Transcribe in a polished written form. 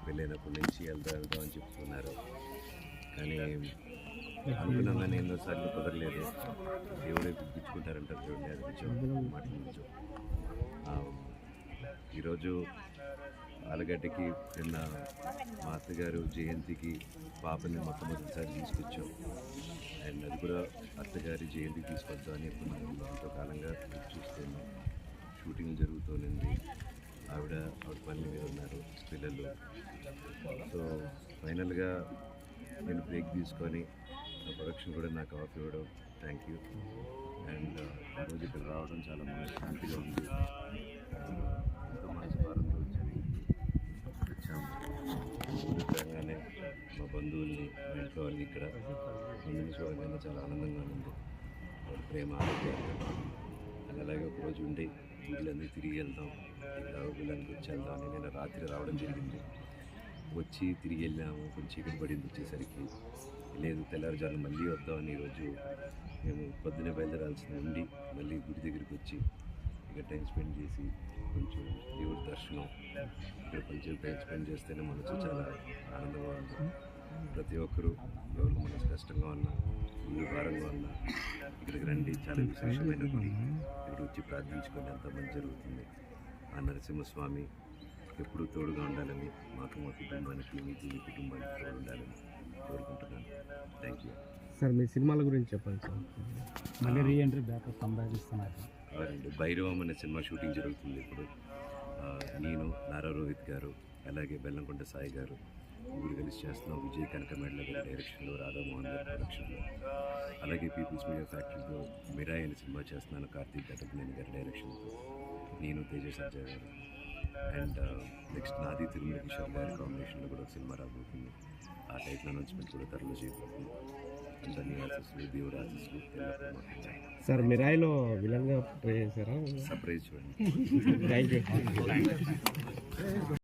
పెళ్ళైనప్పటి నుంచి వెళ్దాం అని చెప్తున్నారు. కానీ అనుకున్నాం కానీ ఎన్నోసార్లు కుదరలేదు. దేవుడే పిలిపించుకుంటారంటారు చూడండి, అది నిజం, మాటలు నిజం. ఈరోజు ఆలగడ్డకి నిన్న మా అత్తగారు జయంతికి పాపని మొట్టమొదటిసారి తీసుకొచ్చాం. అండ్ అది కూడా అత్తగారి జయంతికి తీసుకొద్దాం అని మనం ఎంతో కాలంగా చూస్తున్నాం. షూటింగ్ జరుగుతూనే ఆవిడ పనుల మీద ఉన్నారు, పిల్లలు. సో ఫైనల్గా నేను బ్రేక్ తీసుకొని ప్రొడక్షన్ కూడా నాకు ఆఫ్ ఇవ్వడం, థ్యాంక్ యూ. అండ్ ఈరోజు ఇక్కడ రావడం చాలా మనశ్శాంతిగా ఉంది. ఎంతో మనసు భారంతో వచ్చాము. ముందుగానే మా బంధువుల్ని, మా ఇంట్లో వాళ్ళని ఇక్కడ ముందు చూడగానే చాలా ఆనందంగా ఉంది. వాళ్ళ ప్రేమ, ఆరోగ్యాలు. అండ్ అలాగే ఒకరోజు ఉండి ఊళ్ళన్నీ తిరిగి వెళ్దాం, ఊళ్ళకి వచ్చి వెళ్దాం అని నేను రాత్రి రావడం జరిగింది. వచ్చి తిరిగి వెళ్ళాము. కొంచెం చీకటి పడింది వచ్చేసరికి. లేదు, తెల్లారుజాము మళ్ళీ వద్దామని ఈరోజు మేము పొద్దున్నే బయలుదేరాల్సింది ఉండి మళ్ళీ గుడి దగ్గరికి వచ్చి ఇక్కడ టైం స్పెండ్ చేసి కొంచెం దేవుడి దర్శనం, ఇక్కడ కొంచెం టైం స్పెండ్ చేస్తేనే మనసు చాలా ఆనందంగా ఉంది. ప్రతి ఒక్కరూ ఎవరికి మనసు కష్టంగా ఉన్నా, ఇల్లు భారంగా ఉన్నా ఇక్కడికి రండి. చాలా విశేషమైన గుడి. ఇక్కడ వచ్చి ప్రార్థించుకొని అంత మంచి జరుగుతుంది. ఆ నరసింహస్వామి ఎప్పుడూ తోడుగా ఉండాలని, మాకు మా కుటుంబానికి, మీకు మీ కుటుంబానికి తోడు ఉండాలని కోరుకుంటున్నాను. Thank you sir. మీ సినిమాల గురించి చెప్పండి సార్. మళ్ళీ రీఎంట్రీ బ్యాకప్ సంపాదిస్తున్నారు. అవునండి, భైరవం అనే సినిమా షూటింగ్ జరుగుతుంది ఇప్పుడు. నేను, నారా రోహిత్ గారు, అలాగే బెల్లంకొండ సాయి గారు ముగ్గురు కలిసి చేస్తున్నాం. విజయ్ కనకమేడల గారి డైరెక్షన్లో, రాధామోహన్ గారి ప్రొడక్షన్లో. అలాగే పీపుల్స్ మీడియా ఫ్యాక్టరీలో మిరాయ్ అనే సినిమా చేస్తున్నాను, కార్తీక్ ఘటకనేని గారి డైరెక్షన్తో. నేను, తేజ సజ్జా గారు. అండ్ నెక్స్ట్ నాది తిరుమల కిషోర్ గారి కాంబినేషన్లో కూడా ఒక సినిమా రాబోతుంది. ఆ టైప్లో అనౌన్స్మెంట్ కూడా త్వరలో చేయబోతుంది. అందరినీ ఆశీస్సులు, దేవుడి ఆశీస్సులు ఎల్లప్పుడూ మాకు. సార్ మిరాయిలో విలన్గా ట్రై చేశారా? సర్ప్రైజ్ చూడండి. Thank you.